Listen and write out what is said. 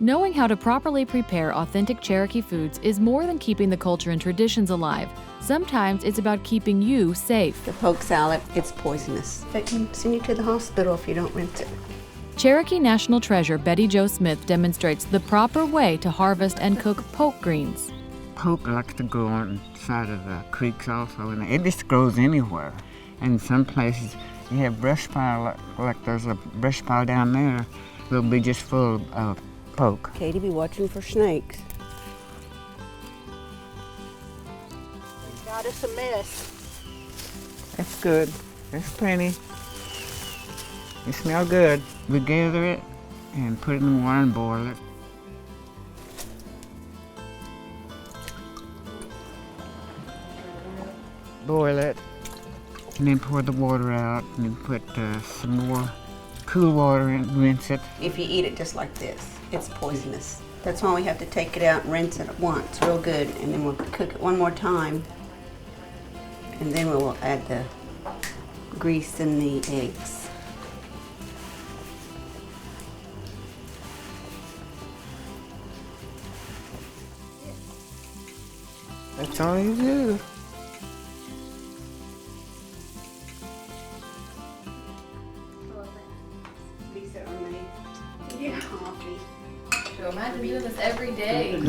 Knowing how to properly prepare authentic Cherokee foods is more than keeping the culture and traditions alive. Sometimes it's about keeping you safe. The poke salad, it's poisonous. It can send you to the hospital if you don't rinse it. Cherokee National Treasure Betty Jo Smith demonstrates the proper way to harvest and cook poke greens. Poke likes to grow on the side of the creeks also, and it just grows anywhere. And some places you have brush pile, like there's a brush pile down there, will be just full of poke. Katie be watching for snakes. Got us a mess. That's good. There's plenty. It smells good. We gather it and put it in the water and boil it. Boil it, and then pour the water out, and then put some more cool water in, rinse it. If you eat it just like this, it's poisonous. That's why we have to take it out and rinse it once real good, and then we'll cook it one more time, and then we'll add the grease and the eggs. That's all you do. Lisa or me? Yeah. Coffee. So imagine doing this every day.